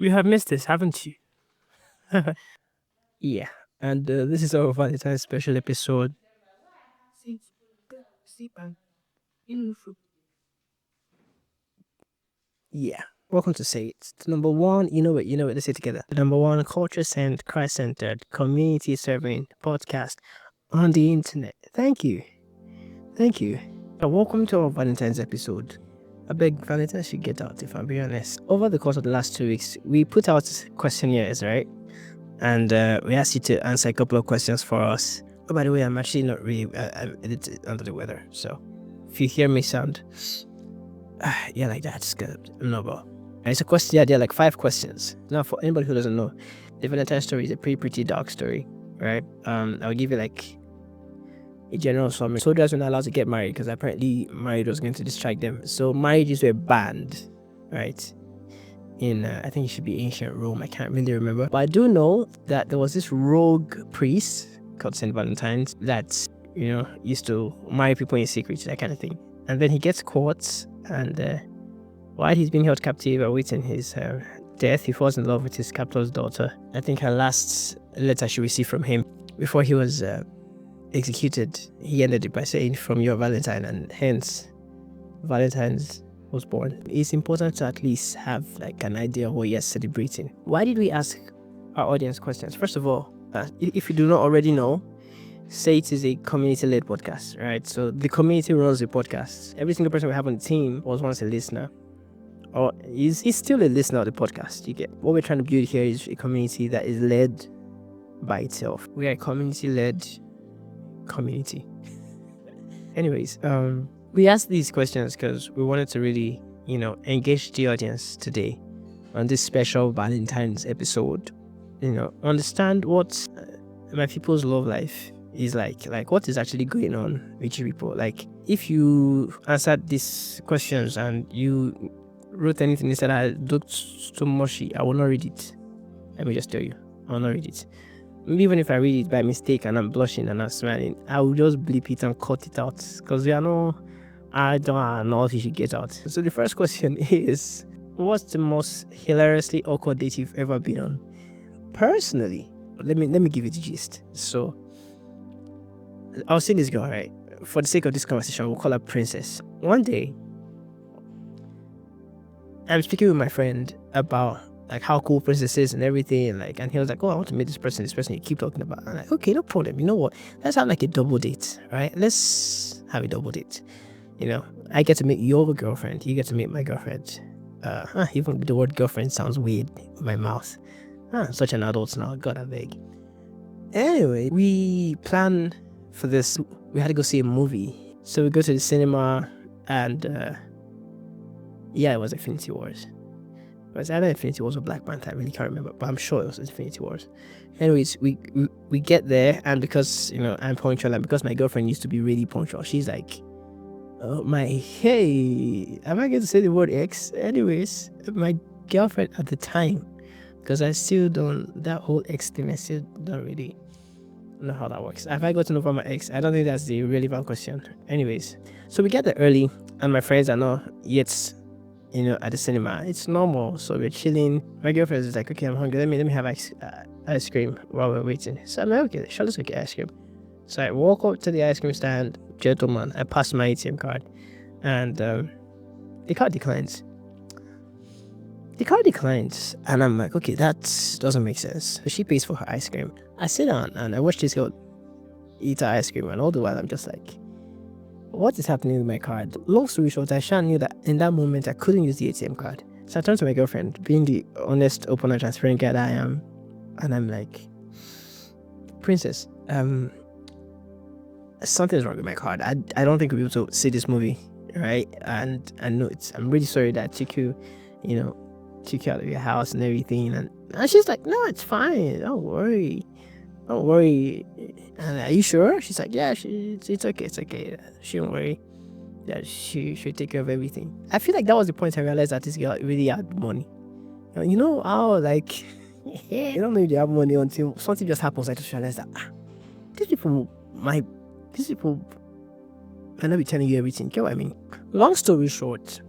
You have missed this, haven't you? Yeah, and this is our Valentine special episode. Yeah, welcome to Say It. The number one, let's say it together. The number one culture-centered, Christ-centered, community-serving podcast on the internet. Thank you. Thank you. Welcome to our Valentine's episode. I beg Valentine should get out, if I'm being honest. Over the course of the last 2 weeks, we put out questionnaires, right? And we asked you to answer a couple of questions for us. Oh, by the way, I'm actually not really I'm a little under the weather, so if you hear me sound like that, it's good. I'm not about. And it's a question. Yeah, there are like 5 questions. Now, for anybody who doesn't know, the Valentine story is a pretty dark story, right? I'll give you like a general summary. Soldiers were not allowed to get married because apparently marriage was going to distract them. So marriages were banned, right? In I think it should be ancient Rome. I can't really remember, but I do know that there was this rogue priest called Saint Valentine that used to marry people in secret, that kind of thing. And then he gets caught, and while he's being held captive awaiting his death, he falls in love with his captor's daughter. I think her last letter she received from him before he was executed, he ended it by saying, "From your Valentine," and hence Valentine's was born. It's important to at least have like an idea of what you're celebrating. Why did we ask our audience questions? First of all, if you do not already know, Say It is a community-led podcast, right? So the community runs the podcast. Every single person we have on the team was once a listener, or is still a listener of the podcast. You get what we're trying to build here is a community that is led by itself. We are a community-led community. Anyways, we asked these questions because we wanted to really, engage the audience today on this special Valentine's episode. Understand what my people's love life is like what is actually going on with you people. Like, if you answered these questions and you wrote anything instead I looked so mushy, I will not read it. Let me just tell you, I will not read it. Even if I read it by mistake and I'm blushing and I'm smiling, I will just bleep it and cut it out because I don't know if you should get out. So the first question is, what's the most hilariously awkward date you've ever been on? Personally, let me give you the gist. So I was seeing this girl, right? For the sake of this conversation, we'll call her Princess. One day, I'm speaking with my friend about like how cool Princess is and everything, and he was like, "Oh, I want to meet this person you keep talking about." I'm like, "Okay, no problem. You know what? Let's have like a double date, right? Let's have a double date. I get to meet your girlfriend, you get to meet my girlfriend." Even the word girlfriend sounds weird in my mouth. Such an adult now, God I beg. Anyway, we plan for this. We had to go see a movie. So we go to the cinema and it was Infinity Wars. It was either Infinity Wars or Black Panther, I really can't remember, but I'm sure it was Infinity Wars. Anyways, we get there, and because I'm punctual, and because my girlfriend used to be really punctual, she's like, "Oh my, hey, am I going to say the word X?" Anyways, my girlfriend at the time, because I still don't, that whole X thing, I still don't really know how that works. Have I got to know from my ex? I don't think that's the relevant question. Anyways, so we get there early, and my friends are not yet, at the cinema. It's normal, so we're chilling. My girlfriend is like, "Okay, I'm hungry. Let me have ice cream while we're waiting." So I'm like, "Okay, sure, let's get ice cream." So I walk up to the ice cream stand, gentleman. I pass my ATM card, and the card declines. And I'm like, "Okay, that doesn't make sense." So she pays for her ice cream. I sit down and I watch this girl eat her ice cream, and all the while I'm just like, what is happening with my card? Long story short, I sure knew that in that moment I couldn't use the ATM card. So I turned to my girlfriend, being the honest, open and transparent guy that I am, and I'm like, "Princess, something's wrong with my card. I don't think we'll be able to see this movie, right? And I know I'm really sorry that I took you out of your house and everything." And she's like, "No, it's fine. Don't worry. And are you sure?" She's like, "Yeah, it's okay. She don't worry. Yeah, she should take care of everything." I feel like that was the point I realized that this girl really had money. You know how like you don't know if they have money until something just happens. I just realized that these people might not be telling you everything. Get what I mean? Long story short,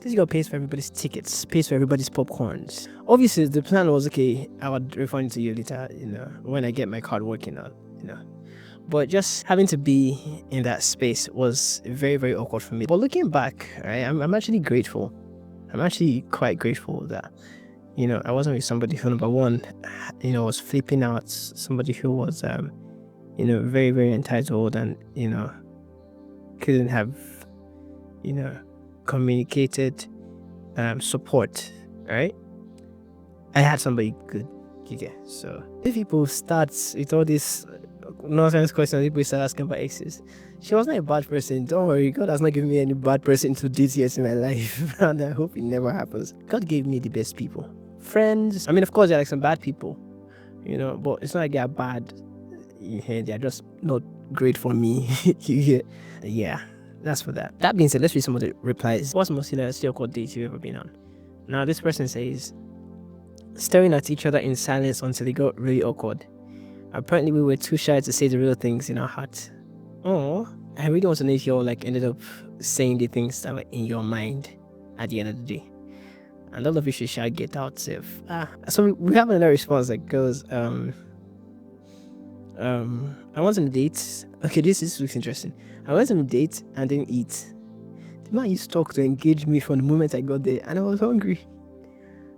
This girl pays for everybody's tickets, pays for everybody's popcorns. Obviously, the plan was, okay, I would refund to you later, when I get my card working out, But just having to be in that space was very, very awkward for me. But looking back, right, I'm actually grateful. I'm actually quite grateful that, I wasn't with somebody who, number one, was flipping out, somebody who was, very, very entitled and, couldn't have, communicated support, right? I had somebody good, so if people start with all this nonsense questions, people start asking about exes. She was not a bad person, don't worry. God has not given me any bad person to date yet in my life, and I hope it never happens. God gave me the best people, friends. I mean, of course there are like some bad people, but it's not like they're bad. They're just not great for me. Yeah, that's for that. That being said, let's read some of the replies. What's the most hilarious awkward date you've ever been on? Now this person says, staring at each other in silence until it got really awkward. Apparently we were too shy to say the real things in our heart. Oh, I really want to know if you all ended up saying the things that were in your mind at the end of the day. And all of you should shout get out safe. So we have another response that goes, I went on a date. Okay, this looks interesting. I went on a date and didn't eat. The man used to talk to engage me from the moment I got there, and I was hungry.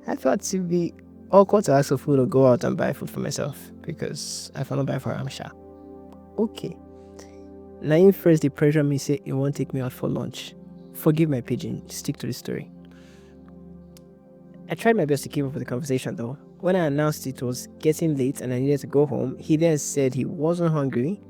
I thought it would be awkward to ask for food or go out and buy food for myself because I found out buy for Amsha. Okay. Naim first they pressure me, say he won't take me out for lunch. Forgive my pigeon, stick to the story. I tried my best to keep up with the conversation though. When I announced it was getting late and I needed to go home, he then said he wasn't hungry,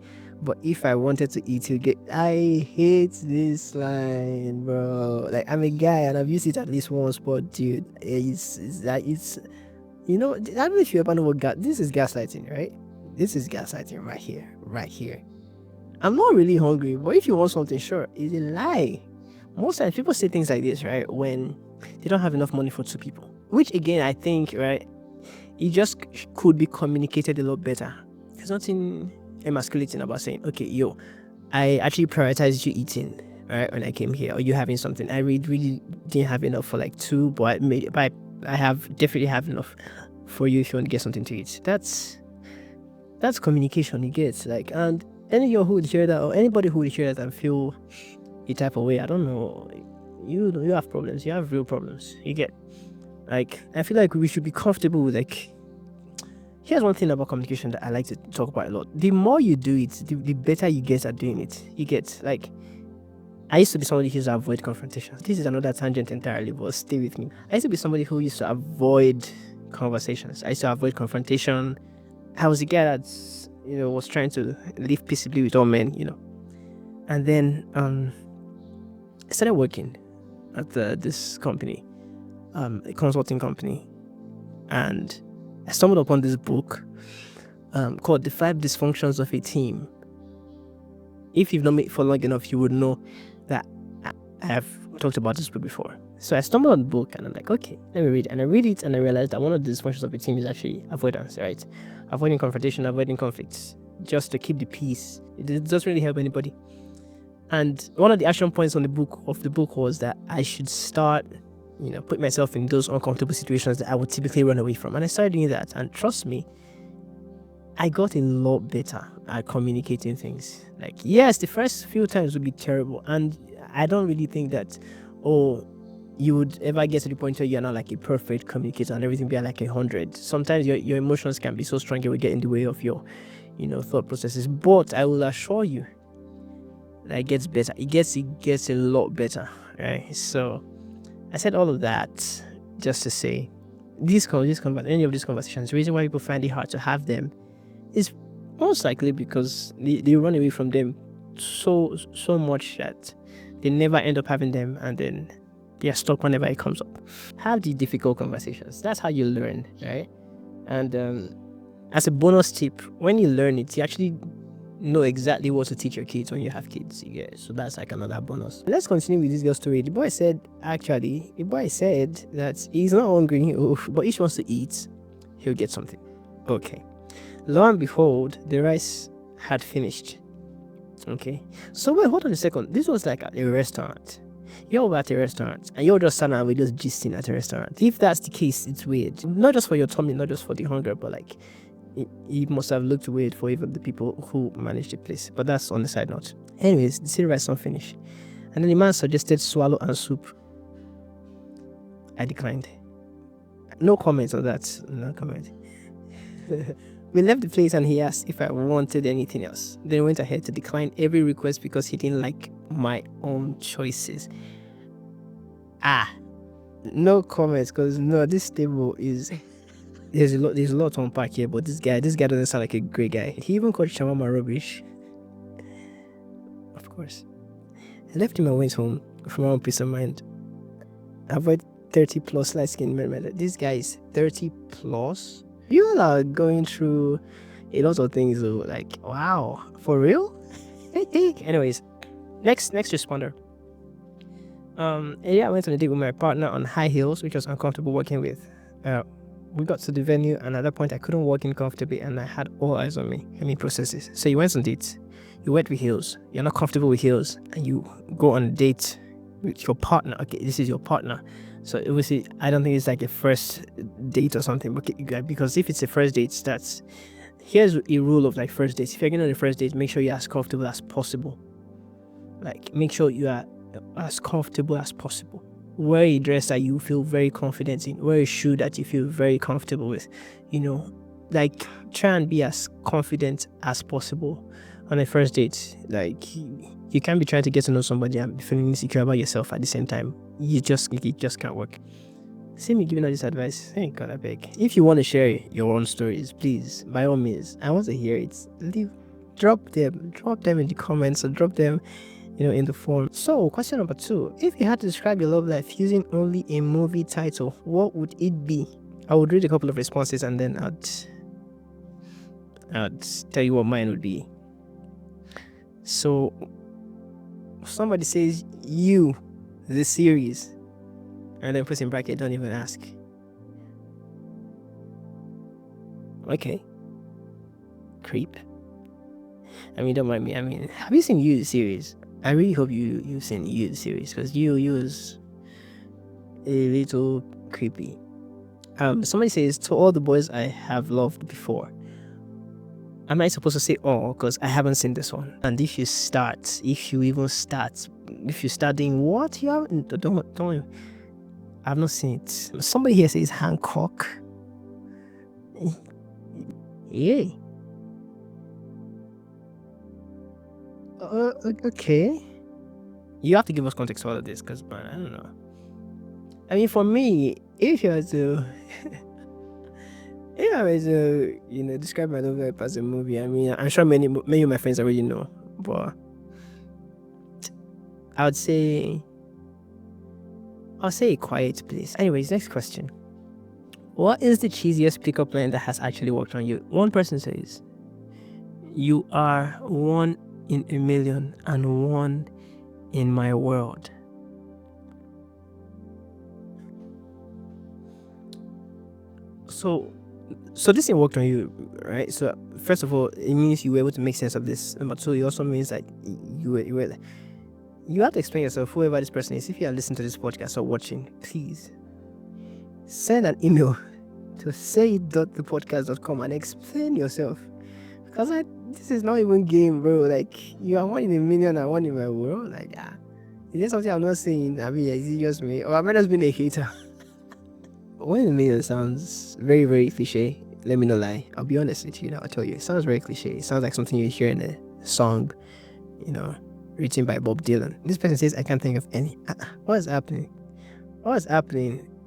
but if I wanted to eat, he'll get. I hate this line, bro. Like, I'm a guy and I've used it at least once, but dude, it's I don't know if you ever know what this is gaslighting, right? This is gaslighting right here. I'm not really hungry, but if you want something, sure, it's a lie. Most times people say things like this, right, when they don't have enough money for two people. Which again, I think, right, it just could be communicated a lot better. There's nothing emasculating about saying, okay, yo, I actually prioritized you eating, right, when I came here, or you having something. I really didn't have enough for like two, but I definitely have enough for you if you want to get something to eat. That's communication, you get. Like, and any of you who would hear that, or anybody who would hear that and feel a type of way, I don't know, you have problems. You have real problems. You get. Like, I feel like we should be comfortable with, like, here's one thing about communication that I like to talk about a lot. The more you do it, the better you get at doing it. You get. Like, I used to be somebody who used to avoid confrontation. This is another tangent entirely, but stay with me. I used to be somebody who used to avoid conversations. I used to avoid confrontation. I was a guy that, was trying to live peaceably with all men, And then I started working at this company, a consulting company, and I stumbled upon this book called The 5 Dysfunctions of a Team. If you've known me for long enough, you would know that I have talked about this book before. So I stumbled on the book and I'm like, okay, let me read it. And I read it and I realized that one of the dysfunctions of a team is actually avoidance, right? Avoiding confrontation, avoiding conflicts, just to keep the peace. It doesn't really help anybody. And one of the action points of the book was that I should start, put myself in those uncomfortable situations that I would typically run away from. And I started doing that. And trust me, I got a lot better at communicating things. Like, yes, the first few times would be terrible. And I don't really think that, you would ever get to the point where you're not like a perfect communicator and everything be like 100. Sometimes your emotions can be so strong it will get in the way of your, thought processes. But I will assure you that it gets better. It gets a lot better, right? So I said all of that just to say, any of these conversations, the reason why people find it hard to have them is most likely because they run away from them so much that they never end up having them, and then they are stuck whenever it comes up. Have the difficult conversations. That's how you learn, right? And as a bonus tip, when you learn it, you actually know exactly what to teach your kids when you have kids. So that's like another bonus. Let's continue with this girl's story. The boy said that he's not hungry, but if he wants to eat, he'll get something. Okay. Lo and behold, the rice had finished. Okay. So wait, hold on a second. This was like a restaurant. You're at a restaurant and you're just standing and we're just gisting at a restaurant. If that's the case, it's weird. Not just for your tummy, not just for the hunger, but like it must have looked weird for even the people who managed the place. But that's on the side note. Anyways, the city rice not finished. And then the man suggested swallow and soup. I declined. No comment on that. No comment. We left the place and he asked if I wanted anything else. Then went ahead to decline every request because he didn't like my own choices. No comments, because no, this table is there's a lot to unpack here, but this guy doesn't sound like a great guy. He even called shawarma rubbish. Of course. I left him and went home for my own peace of mind. Avoid 30 plus light skin men. This guy is 30 plus. You all are going through a lot of things though. Like, wow, for real? Anyways, next responder. I went on a date with my partner on high heels, which was uncomfortable working with. We got to the venue, and at that point I couldn't walk in comfortably, and I had all eyes on me. Processes. So you went on dates. You went with heels. You're not comfortable with heels, and you go on a date with your partner. Okay, this is your partner. So obviously, I don't think it's like a first date or something. Because if it's a first date, here's a rule of like first dates. If you're going on a first date, make sure you're as comfortable as possible. Like, make sure you are as comfortable as possible. Wear a dress that you feel very confident in. Wear a shoe that you feel very comfortable with. Like, try and be as confident as possible on a first date. Like, you can't be trying to get to know somebody and be feeling insecure about yourself at the same time. It just can't work. See me giving all this advice. Hey, God, I beg. If you want to share your own stories, please, by all means, I want to hear it. Drop them in the comments, or drop them, in the form. So, question number 2: if you had to describe your love life using only a movie title, what would it be? I would read a couple of responses and then I'd tell you what mine would be. So, somebody says You, the series, and then puts in bracket, don't even ask. Okay. Creep. Don't mind me. Have you seen You, the series? I really hope you've seen You, the series, because You is a little creepy. Somebody says, to all the boys I have loved before. Am I supposed to say all? Because I haven't seen this one. And if you start doing what? You haven't, don't. I've not seen it. Somebody here says Hancock. Yeah. Okay. You have to give us context for all of this, because, man, I don't know. For me, if you were to describe my love life as a movie, I'm sure many of my friends already know, but I would say A Quiet Place. Anyways, next question. What is the cheesiest pickup line that has actually worked on you? One person says, you are 1 in a million and 1 in my world. So this thing worked on you, right? So first of all, it means you were able to make sense of this. Number 2, it also means that you have to explain yourself, whoever this person is. If you are listening to this podcast or watching, please send an email to say.thepodcast.com and explain yourself. Because this is not even game, bro. Like, you are 1 in a million and 1 in my world. Like, is there something I'm not saying? Is it just me? Or am I just being a hater? 1 in a million sounds very, very cliche. Let me not lie. I'll be honest with you. I'll tell you. It sounds very cliche. It sounds like something you hear in a song, written by Bob Dylan. This person says, I can't think of any. What is happening?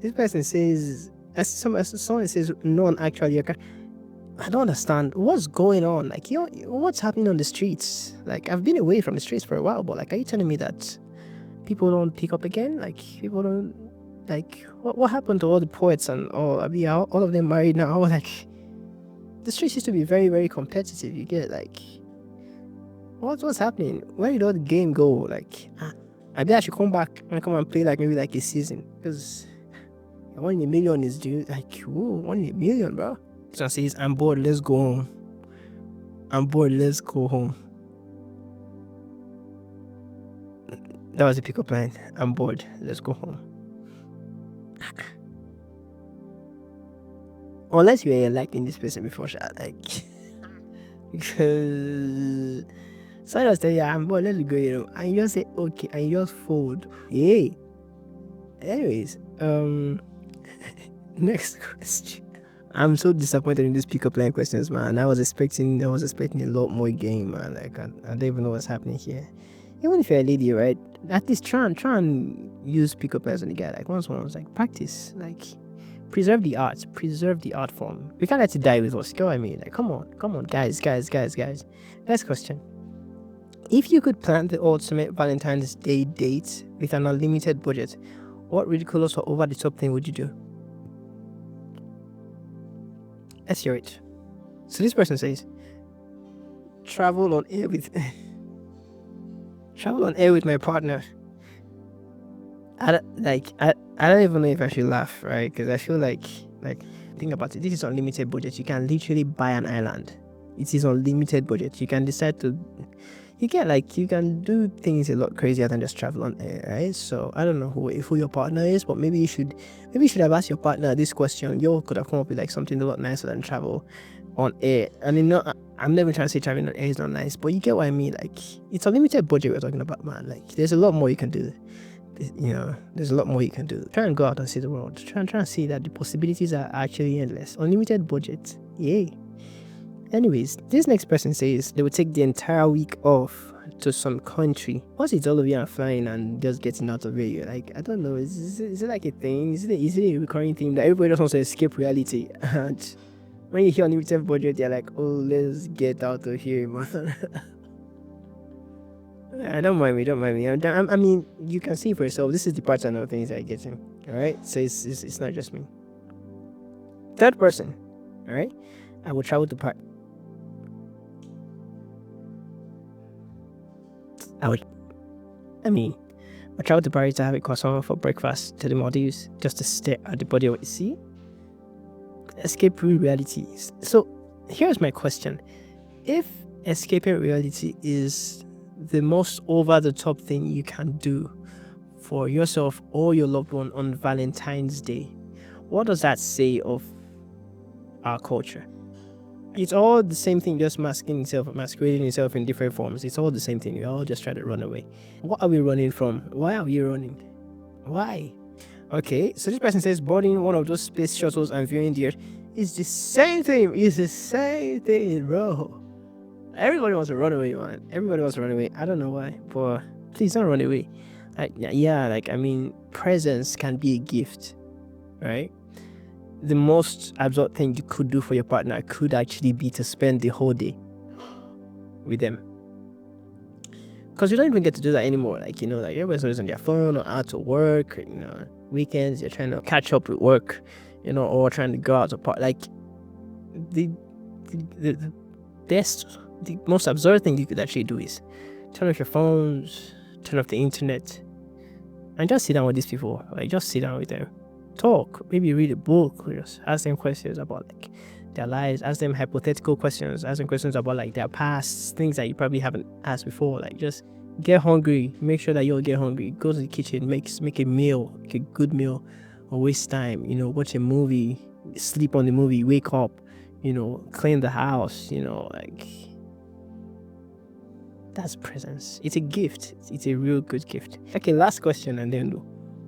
This person says, someone says, none actually. I don't understand what's going on. Like, what's happening on the streets? Like, I've been away from the streets for a while, but like, are you telling me that people don't pick up again? Like, people don't, like, what happened to all the poets and all? All of them married now. Like, the streets used to be very, very competitive. You get, like, what's happening? Where did all the game go? Like, I should come back and play like maybe like a season, because 1 in a million is like, whoa, 1 in a million, bro. So says, I'm bored, let's go home. That was a pickup line. I'm bored. Let's go home. Unless you were liking this person before, like, because someone else tell you I'm bored, let's go, and you just say okay, and you just fold. Hey. Anyways, next question. I'm so disappointed in these pickup line questions, man. I was expecting a lot more game, man. Like I don't even know what's happening here. Even if you're a lady, right? At least try and use pickup lines on the guy. Like once like practice, like preserve the art form. We can't let it die with us. You know what I mean? Like come on, guys. Next question. If you could plan the ultimate Valentine's Day date with an unlimited budget, what ridiculous or over the top thing would you do? Let's hear it. So this person says, travel on air with my partner. I don't even know if I should laugh, right? Because I feel like think about it. This is unlimited budget. You can literally buy an island. It is unlimited budget. You can decide to. You can do things a lot crazier than just travel on air, right? So I don't know who your partner is, but maybe you should have asked your partner this question. You could have come up with like something a lot nicer than travel on air. And I'm never trying to say traveling on air is not nice, but you get what I mean. Like it's unlimited budget we're talking about, man. Like there's a lot more you can do. There's a lot more you can do. Try and go out and see the world. Try and see that the possibilities are actually endless. Unlimited budget, yay. Anyways, this next person says they would take the entire week off to some country. Once it's all of you are flying and just getting out of here, you're like, I don't know, is it like a thing? Is it a recurring thing that everybody just wants to escape reality? And when you hear unlimited budget, you're like, oh, let's get out of here, man. Don't mind me. I mean, you can see for yourself. This is the pattern of things I get in. All right, so it's not just me. Third person, all right, I will travel to Paris. I travel to Paris to have a croissant for breakfast, to the Maldives, just to stare at the body of the sea. Escape realities. So here's my question. If escaping reality is the most over-the-top thing you can do for yourself or your loved one on Valentine's Day, what does that say of our culture? It's all the same thing, just masquerading itself in different forms. It's all the same thing. We all just try to run away. What are we running from? Why are we running? Why? Okay, so this person says boarding one of those space shuttles and viewing the Earth is the same thing. It's the same thing, bro. Everybody wants to run away, man. Everybody wants to run away. I don't know why, but please don't run away. Presence can be a gift, right? The most absurd thing you could do for your partner could actually be to spend the whole day with them. Because you don't even get to do that anymore. Like everybody's always on their phone or out to work. Weekends, you're trying to catch up with work, or trying to go out to party. Like, the most absurd thing you could actually do is turn off your phones, turn off the internet, and just sit down with these people. Like, just sit down with them. Talk, maybe read a book, just ask them questions about like their lives, ask them hypothetical questions, ask them questions about like their past, things that you probably haven't asked before. Like, just get hungry, make sure that you'll get hungry, go to the kitchen, make a meal, like a good meal, or waste time, watch a movie, sleep on the movie, wake up, clean the house, that's presence. It's a gift. It's a real good gift. Okay, last question and then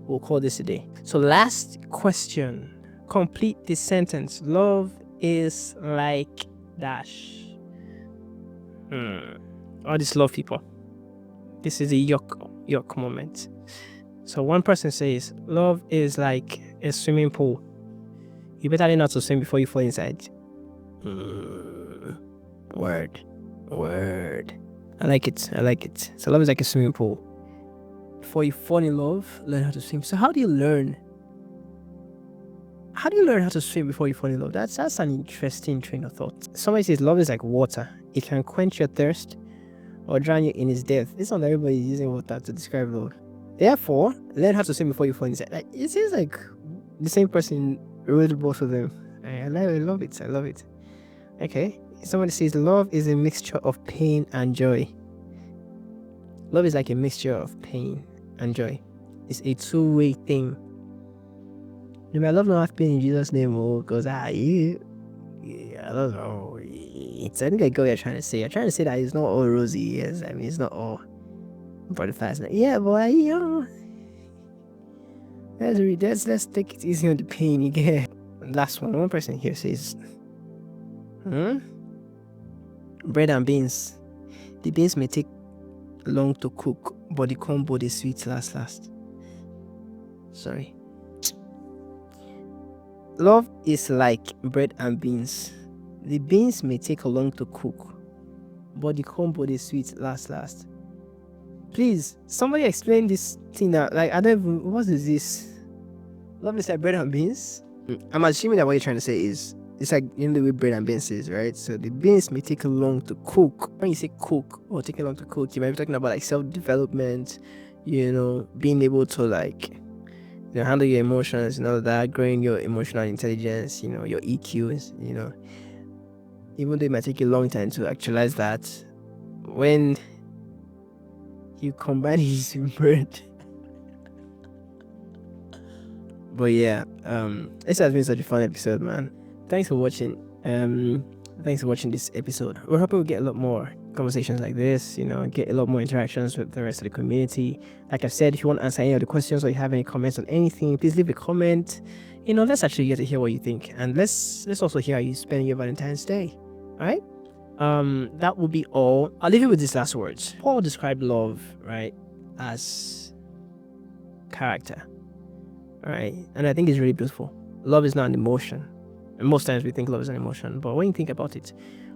we'll call this a day. So last question. Complete this sentence. Love is like dash. All these love people. This is a yuck moment. So one person says, love is like a swimming pool. You better learn how to swim before you fall inside. Word. I like it. So love is like a swimming pool. Before you fall in love, learn how to swim. So how do you learn? How do you learn how to swim before you fall in love? That's an interesting train of thought. Somebody says love is like water. It can quench your thirst or drown you in its depth. It's not everybody using water to describe love. Therefore, learn how to swim before you fall inside. Like, it seems like the same person wrote both of them. I love it. Okay. Somebody says love is a mixture of pain and joy. Love is like a mixture of pain and joy. It's a two-way thing. You may love not have pain in Jesus' name, because I don't know. It's I think I get what you're trying to say. You're trying to say that it's not all rosy. Yes, I mean it's not all butterflies. Yeah, but let's take it easy on the pain. You get. Last one. One person here says, bread and beans. The beans may take long to cook, but the combo is sweet last. Sorry. Love is like bread and beans. The beans may take long to cook, but the combo is sweet last. Please, somebody explain this thing now. Like, I don't even, what is this? Love is like bread and beans? I'm assuming that what you're trying to say is, it's like, the way bread and beans is, right? So the beans may take long to cook. When you say cook or take long to cook, you might be talking about like self-development, being able to like, handle your emotions and all that, growing your emotional intelligence, your EQs, even though it might take a long time to actualize that, when you combine it with bread. But yeah, this has been such a fun episode, man. Thanks for watching. Thanks for watching this episode. We're hoping we get a lot more conversations like this, get a lot more interactions with the rest of the community. Like I said, if you want to answer any of the questions or you have any comments on anything, please leave a comment. Let's actually get to hear what you think, and let's also hear how you spend your Valentine's Day. All right. That will be all. I'll leave you with these last words. Paul described love, right, as character. All right, and I think it's really beautiful. Love is not an emotion. And most times we think love is an emotion, but when you think about it,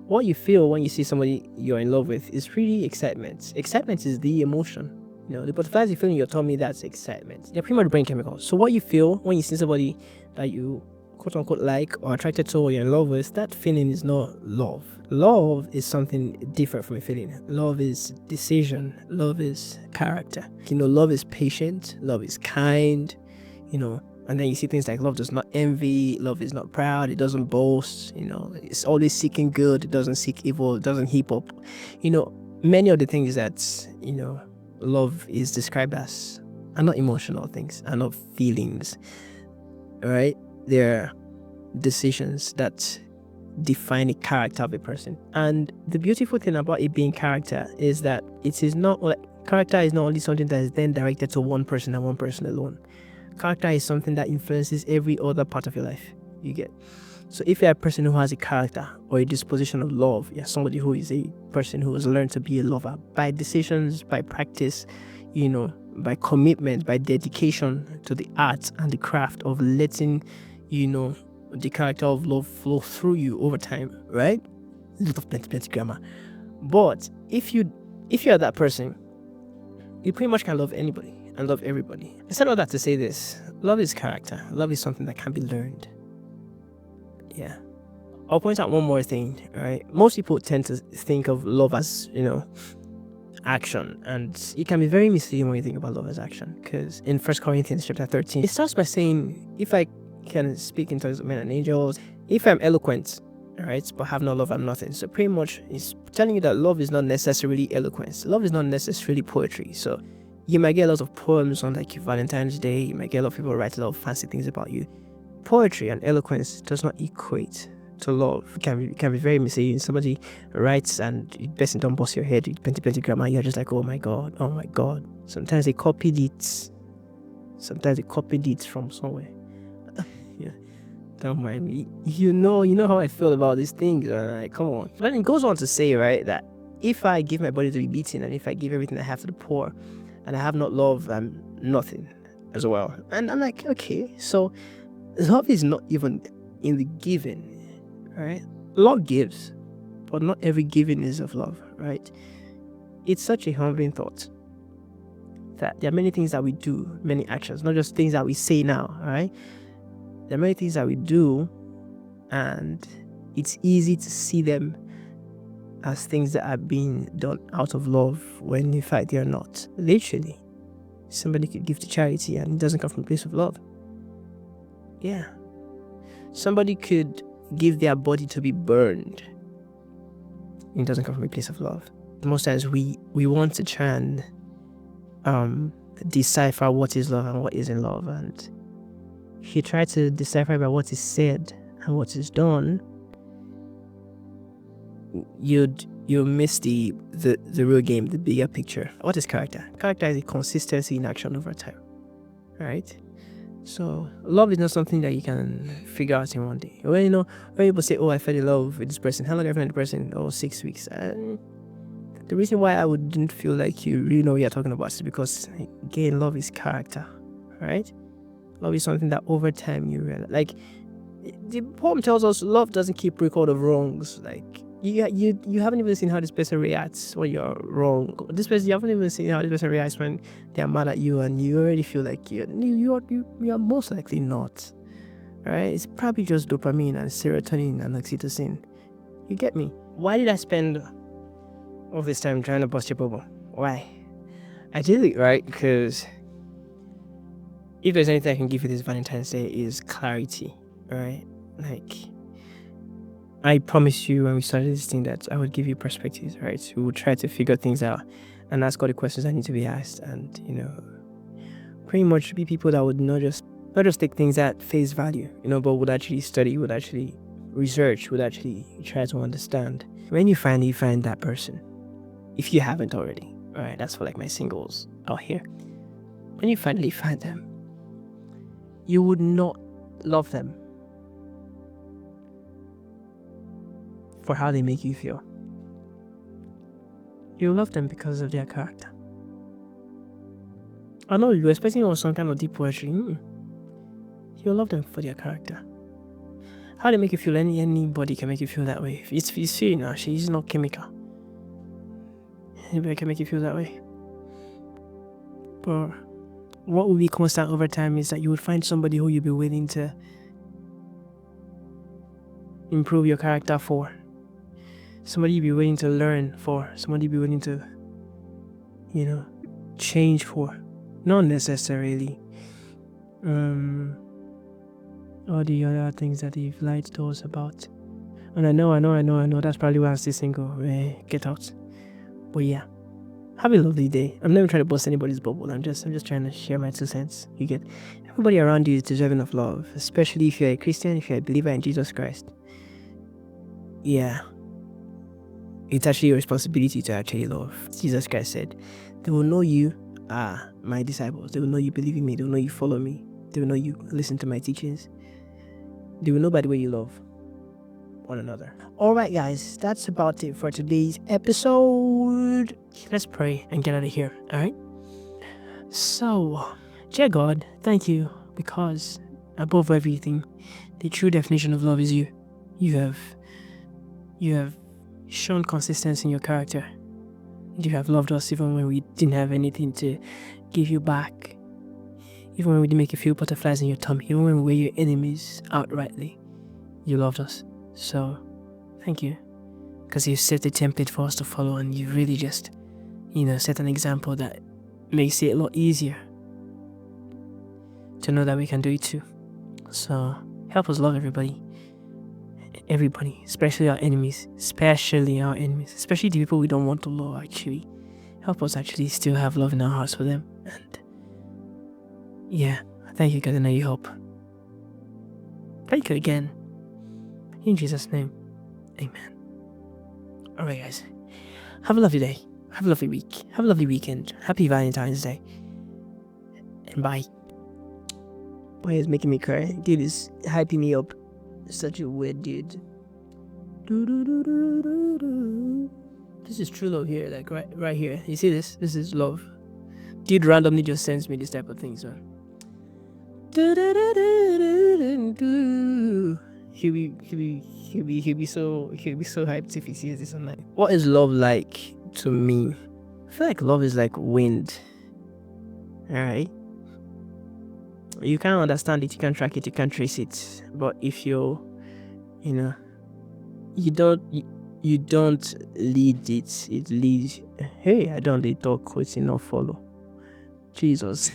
what you feel when you see somebody you're in love with is really excitement. Excitement is the emotion. The butterflies you feel in your tummy, that's excitement. They're pretty much brain chemicals. So what you feel when you see somebody that you quote unquote like or attracted to or you're in love with, that feeling is not love. Love is something different from a feeling. Love is decision. Love is character. Love is patient. Love is kind. And then you see things like love does not envy, love is not proud, it doesn't boast, it's always seeking good, it doesn't seek evil, it doesn't heap up. Many of the things that, love is described as are not emotional things, are not feelings, right? They're decisions that define the character of a person. And the beautiful thing about it being character is that it is not like, character is not only something that is then directed to one person and one person alone. Character is something that influences every other part of your life. You get. So if you're a person who has a character or a disposition of love, you're somebody who is a person who has learned to be a lover by decisions, by practice, by commitment, by dedication to the art and the craft of letting, the character of love flow through you over time, right? A lot of plenty grammar. But if you're that person, you pretty much can love anybody and love everybody. I said all that to say this. Love is character. Love is something that can be learned. Yeah. I'll point out one more thing, right? Most people tend to think of love as, action. And it can be very misleading when you think about love as action. Because in 1 Corinthians chapter 13, it starts by saying, if I can speak in tongues of men and angels, if I'm eloquent, right, but have no love, I'm nothing. So pretty much it's telling you that love is not necessarily eloquence. Love is not necessarily poetry. So you might get a lot of poems on like Valentine's Day. You might get a lot of people write a lot of fancy things about you. Poetry and eloquence does not equate to love. It can be very misleading. Somebody writes and the person don't bust your head with plenty grammar. You're just like, oh my god. Sometimes they copied it. From somewhere. Yeah. Don't mind me. You know how I feel about these things. Right? Come on. But then it goes on to say, right, that if I give my body to be beaten and if I give everything I have to the poor, and I have not love, I'm nothing as well. And I'm like, okay, so love is not even in the giving, right? Love gives, but not every giving is of love, right? It's such a humbling thought that there are many things that we do, many actions, not just things that we say now, right? There are many things that we do, and it's easy to see them as things that are being done out of love when in fact they are not. Literally, somebody could give to charity and it doesn't come from a place of love. Yeah. Somebody could give their body to be burned. It doesn't come from a place of love. Most times we want to try and decipher what is love and what isn't love, and if you try to decipher by what is said and what is done, you'll miss the real game, the bigger picture. What is character? Character is a consistency in action over time, right? So love is not something that you can figure out in one day. When when people say, "Oh, I fell in love with this person," how long have you known the person? Oh, 6 weeks. The reason why I wouldn't feel like you really know what you're talking about is because, again, love is character, right? Love is something that over time you realize. Like, the poem tells us, love doesn't keep record of wrongs. Like, you haven't even seen how this person reacts when you're wrong. This person, you haven't even seen how this person reacts when they're mad at you, and you already feel like you are most likely not. Right? It's probably just dopamine and serotonin and oxytocin. You get me? Why did I spend all this time trying to bust your bubble? Why? I did it, right? Because if there's anything I can give you this Valentine's Day is clarity, right? Like, I promised you when we started this thing that I would give you perspectives, right? We would try to figure things out and ask all the questions that need to be asked, and pretty much be people that would not just take things at face value, but would actually study, would actually research, would actually try to understand. When you finally find that person, if you haven't already, right? That's for like my singles out here. When you finally find them, you would not love them for how they make you feel. You love them because of their character. I know you're expecting some kind of deep poetry. You love them for their character. How they make you feel, anybody can make you feel that way. It's feeling, she's not chemical. Anybody can make you feel that way. But what will be constant over time is that you would find somebody who you'll be willing to improve your character for. Somebody you'll be willing to learn for. Somebody you'll be willing to, change for. Not necessarily all the other things that they've lied to us about. And I know, that's probably why I'm still single. Get out. But yeah, have a lovely day. I'm never trying to bust anybody's bubble. I'm just trying to share my 2 cents. You get, everybody around you is deserving of love, especially if you're a Christian, if you're a believer in Jesus Christ. Yeah, it's actually your responsibility to actually love. Jesus Christ said, "They will know you are my disciples. They will know you believe in me. They will know you follow me. They will know you listen to my teachings. They will know by the way you love one another." Alright guys, that's about it for today's episode. Let's pray and get out of here. Alright? So, dear God, thank you, because above everything, the true definition of love is you. You have shown consistency in your character. You have loved us even when we didn't have anything to give you back. Even when we didn't make you feel butterflies in your tummy. Even when we were your enemies outrightly. You loved us. So, thank you. Because you set a template for us to follow, and you really just, set an example that makes it a lot easier to know that we can do it too. So, help us love everybody. Everybody, especially our enemies, especially the people we don't want to love. Actually, help us actually still have love in our hearts for them. And yeah, thank you, God, I know you help. Thank you again, in Jesus' name, amen. Alright guys, have a lovely day, have a lovely week, have a lovely weekend, happy Valentine's Day, and bye. Boy, it's making me cry. Dude is hyping me up. Such a weird dude. This is true love here, like right here. You see this? This is love. Dude randomly just sends me this type of things, man. He'll be so hyped if he sees this online. What is love like to me? I feel like love is like wind. Alright? You can't understand it, you can't track it, you can't trace it. But if you don't lead it, it leads. Hey, I don't lead talk, it's enough follow. Jesus.